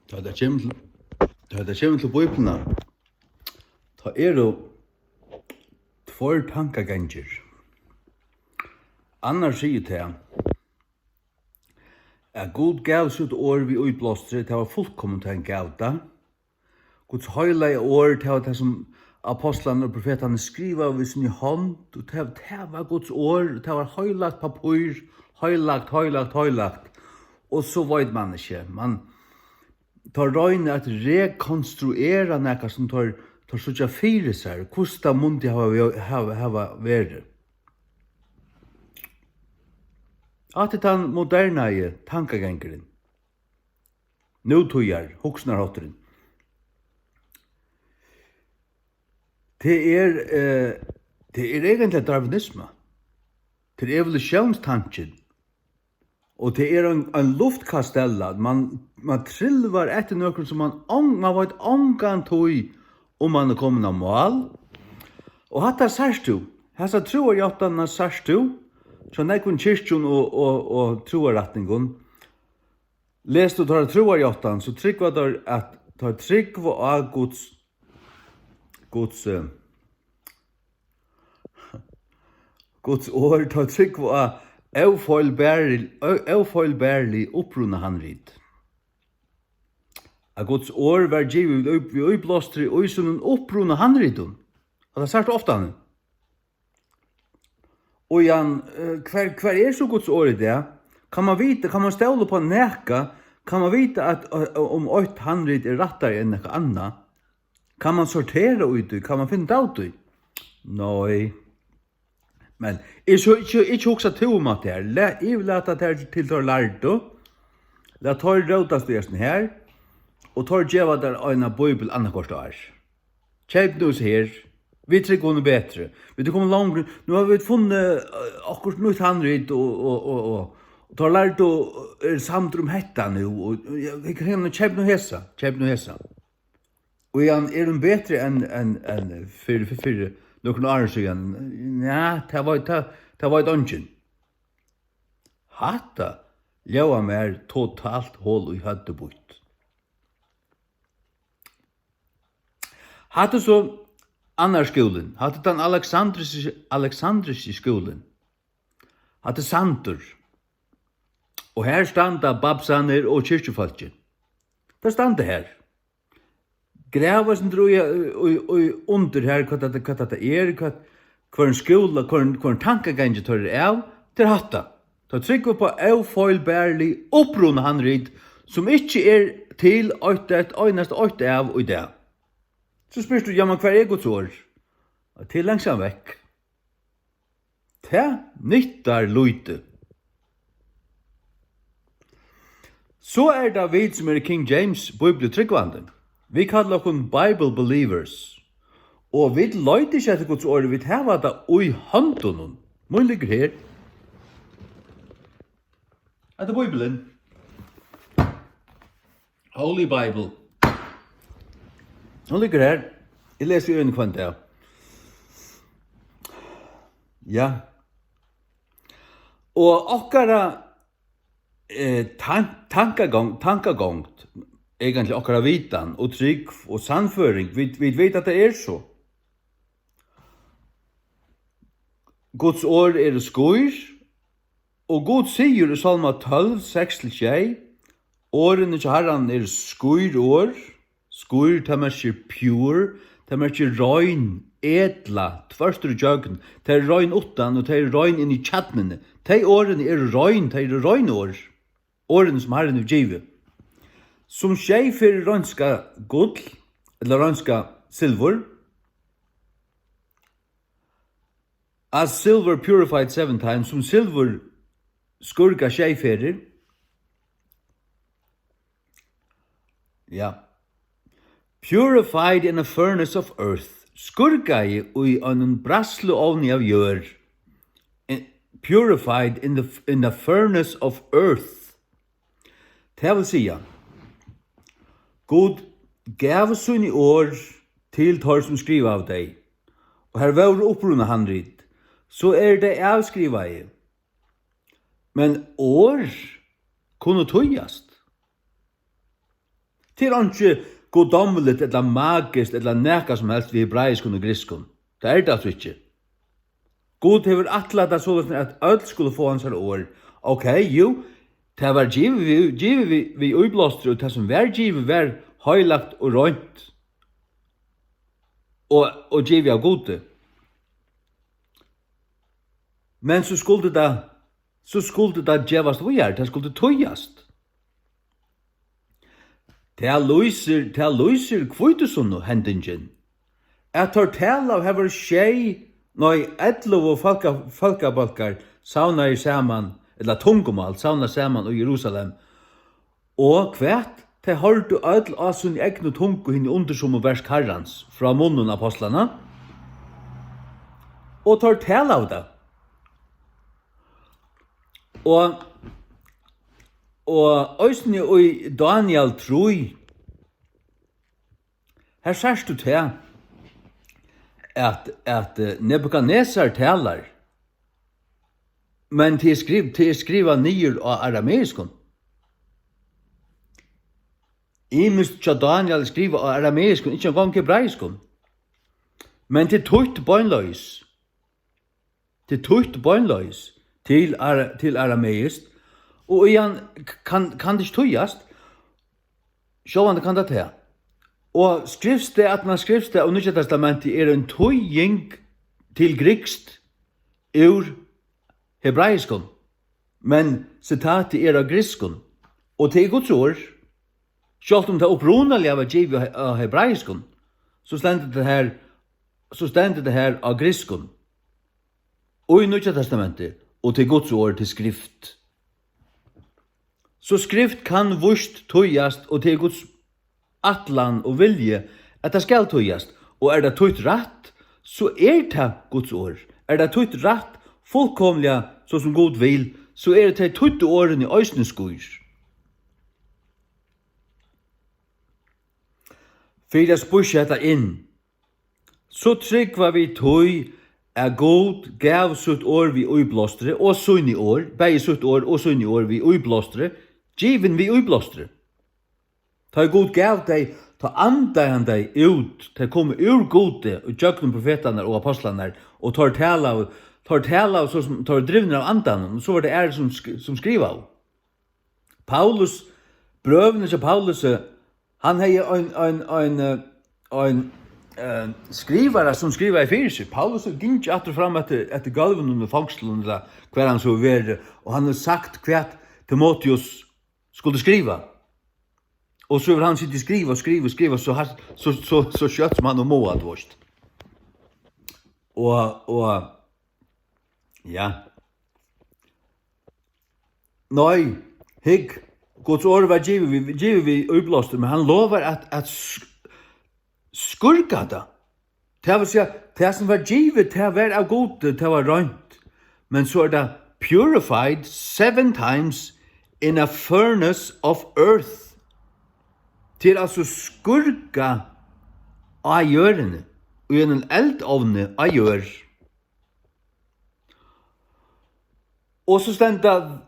Ta det kommer til Bibeln, ta det tvær tankeganger. Annars sier det at Gud gav sitt år vi utblåstere, det var fullkomment han gav det. Guds høylige år, det var det som apostlene og profetene skriva ved sin hånd, og det var Guds år, det var høylagt papir, høylagt. Og så vet man ikke, man tar røyne at rekonstruera nekka som tar sånn fire seg, hvordan det måtte hava vært. At det er den moderne tankegengeren, nutøyer, hoksnarhotteren, det er egentlig darwinisme, det er evolusjonstanken, og det er en luftkastella, man trilvar etter noen som man vet ångan tog om man er kommet av mål. Og hatta sørst du, hessa troarhjattarna sørst du, så nekvun kyrkjun og troarretningun, les du tar troarhjattan, så tryggva der at tar tryggva av Guds år, tar tryggva av Eufeilbærlig opprunna handrit. At Guds år var givet vi øyblåstre i øysunnen opprunna handritun. Det har sagt ofta han. Og Jan, hver er så Guds år i det? Kan man vite, kan man ståle på neka? Kan man vite at om øyt handrit er rattar enn nekka anna? Kan man sortera ut det? Kan man finne ut det? Nei. Men ikke hoksa til om at det her. Jeg vil at det her til tar lærdo. Det tar rådastesen her. Og tar djeva der øyna bøybel annakort år. Kjeip nus her. Vi trykker henne bedre. Vi er kommet langt. Nå har vi funnet akkurat nytt handrit og tar lærdo samt om hetta nu. Og kjeip nu hesa. Og igjen er den bedre enn fyrir noen år siden. Ja, det var et ønsken. Hatta ljaua mer totalt hål i hødde bort. Hatta så annars skolen. Hatta den Alexandriske skolen. Hatta Santur. Og her standa babsaner og kyrkjefalkje. Det standa her. Gräva som tror jag under här vad det är, hva en skola, hva en tankegång tar det av, til hatta. Ta trykker på Eufeilbærlig opprunna handrit, som ikke er til øynet av og det. Så spørs du, ja, men hva er Guds år? Til langsamt vekk. Det nyttar lute. Så er det vi som er King James bibeltryggvande. Vi kallar okkur Bible believers. Og vi løyter ikke etter Guds ord, vi tar det ui hånden. Må ligger her. Etter Bibelen. Holy Bible. Nå ligger her. Jeg leser jo en kvant her. Ja. Og okkara tankagång, egentlig okkara vitan og trygg og sannføring, vi vet at det er så. Guds år er skoir, og Gud sier i Salma 12, 6-6, årene til Herren er skoir år, skoir til merker pure, til merker røyn, edla, tverster jøgn, til røyn utan og til røyn inn i tjadmene. Til årene er røyn år, årene som Herren er givet. Som skjei fyrir rønska gull, eller rønska silver, as silver purified 7 times, som silver skurga skjei fyrir, ja, purified in a furnace of earth, skurga i en braslu ovni av jør, purified in the furnace of earth. Det vil sija, God gav sin i år til tar som skriva av deg, og her var opprunna handrit, så er det avskriva i. Men år kunne tøyast. Til ikke godommeligt eller magisk eller nekka som helst vi hebraiskun og griskun. Det er det altså ikke. God hever atlet det sånn at øll skulle få hans år. Ok, jo, det var givet vi uiblåster, og det som var givet var høylagt og rønt. Og givet av gode. Men så skulle det gjevast vujar, det skulle tøyast. Det lyser kvitusunu hendingen. At tala av hever 11 folkabalkar saunar saman, eller tungumal saunar saman i Jerusalem. Og kvært, det hørte ødel av sin egnu tungu hinn i undersum og versk herrans, fra munnen apostlarna. Og tala av det. Og òsni i Daniel 3, her sørst du til at Nebuchadnezzar talar, men til skriva nyer av arameiskon. Imist tja Daniel skriva av arameiskon, ikke en gang hebraiskon. Men til tøyt bøgnløys. Til arameist. Og igjen kan det ikke tøyast. Sjåvande kan det ta. Og at man skrifste og Nya Testamentet en tøying til grikst ur hebraiskon. Men sitatet av griskon. Og til Guds ord, selv om det opprunnelige var givet av hebraiskon, så stender det her av griskon. Og i Nya Testamentet, og til Guds ord til skrift. Så skrift kan vurst tøyast, og til Guds atlan og vilje, at det skal tøyast. Og det tøyt rett, så det Guds ord. Det tøyt rett, fullkomlega, så som Gud vil, så det tøyt årene i øysneskur. For jeg spørsmål dette inn, så tryggva vi tøy God gav sitt år vi uiblåstre, og sunn i år, begge sitt år og sunn i år vi uiblåstre, given vi uiblåstre. Ta God gav deg, ta anda han deg ut, ta komme ur gode, og tjøkken profetene og apostlene, og tar tala av, så som tar drivner av andan, og så var det som skriver av. Paulus, brøvene til Paulus, han har en skrivare som skriver i fyrir. Paulus gikk ikke atter fram etter galven under fangselen, hver han så var, og han har sagt hva Timotheus skulle skriva. Og så vil han sitte skriva, så kjøtt som han og må at vårt. Og ja. Nei, hygg, Guds år var givet vi uiblåster, men han lovar at skurka det. Det vil si, det som var givet, det var av god, det var rønt. Men så det purified 7 times in a furnace of earth. Til altså skurka av gjørene, og i en eldovne av gjør. Og så stendte,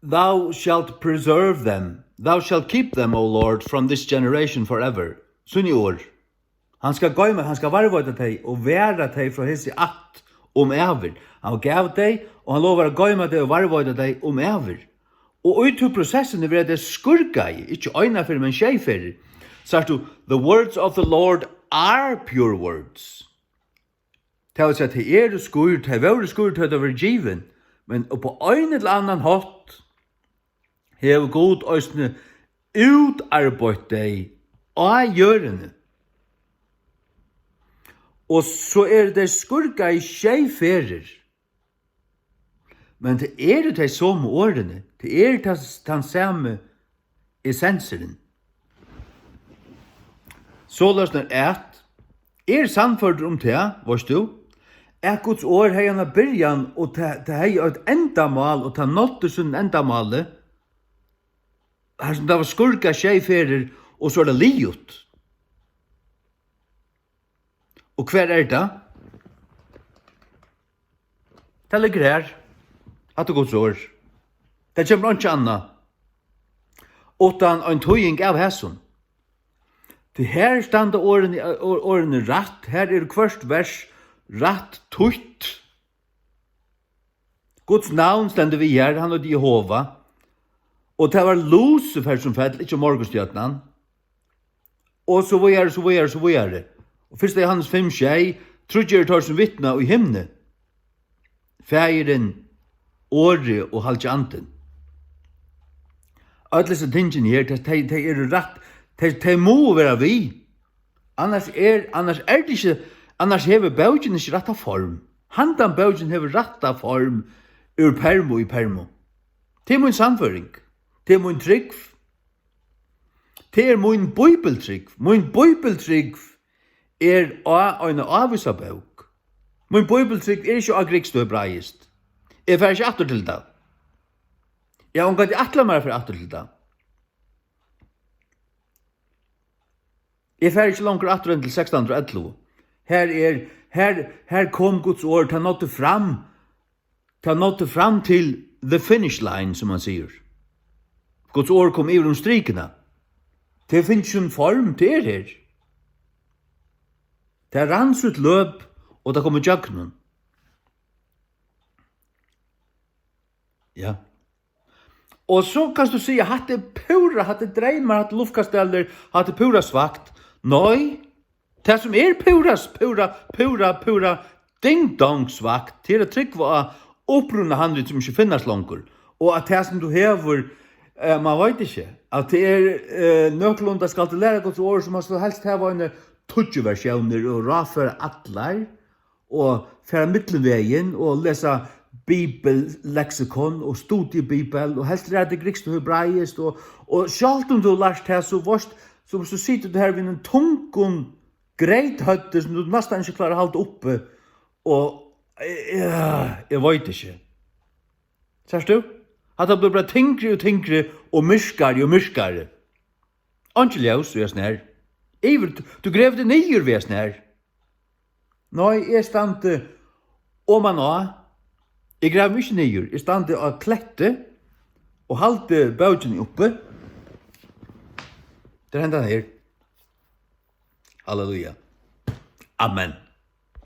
thou shalt preserve them, thou shalt keep them, O Lord, from this generation forever. Sunn i år. Han skal varvøyde deg og være deg fra hese att ever. Han gav deg, og han lover å gøyme deg og varvøyde deg ever. Og ut til prosessen er det skurka i, ikke øyne for, men skjei for. Så du, the words of the Lord are pure words. Det vil si at det skur, det er skur til det var given, men på øyne eller annan hatt, hev god øyne utarbeidt deg av gjørende. Og så det skurka i skjeiferer. Men det de samme årene. Det den samme essenseren. Så løsner sannført om det, varst du? Guds år har en byrjan, og det har et endamal, og det nåtte sin endamalet. Her som det var skurka skjeiferer, og så det liot. Og hver det? Det ligger her. At det Guds år. Det kommer ikke annet. Utan en tøying av hæsson. Til her standa årene rætt, her hvert vers rætt tutt. Guds navn stender vi her, han og Jehova. Og det var Lucifer som fell, ikke morgenstjøtnan. Og så videre. Og først Johannes 5:6, trudger tar som vittna i himne. Fægeren, åre og halvtjanten. Alle disse tingene her, de rett, de må være vi. Annars det ikke, annars hever baugen ikke retta form. Handan baugen hever retta form ur permo i permo. Det er min samføring. Det er min trygg. Det er min bibeltrygg. Min bibeltrygg er en avvisa bøk. Min bibeltrygg er ikke av grekst og hebraisk. Jeg fer ikke atter til det. Jeg har omgatt atla meg for atter til det. Jeg fer ikke langer atter enn til 1611. Her kom Guds ord, ta nådde fram til the finish line, som man sier. Guds ord kom over strikene. Det finnes jo en form til her. Det er rannsut løp, og det kommer jøknen. Ja. Og så kan du si, hatte pura, hatte dreimer, hatte luftkasteller, hatte pura svakt. Nei, det som pura ding-dong svakt, til å trykk var opprunna handlet som ikke finnes langer. Og at det som du hever, man vet ikke, at det er nøklunda skal til lære Guds ord, som man skal helst hava en tudjeversjoner og raføre atlar, og fære middelveien, og lesa bibelleksikon, og studiebibel, og helst lære det grekst og hebraisk, og sjalt om du har lært det, så sitter du her ved en tungun greit høtte, som du nesten ikke klarer å holde oppe, og jeg vet ikke. Sørst du? At det blir bare tyngre og myrskare. Anke ljøs, vi er sånn her. Du grev det nyer, vi er sånn her. Nei, jeg stande oman av. Jeg grev mye nyer. Jeg stande av klette og halte baugen oppe. Det hendte her. Halleluja. Amen.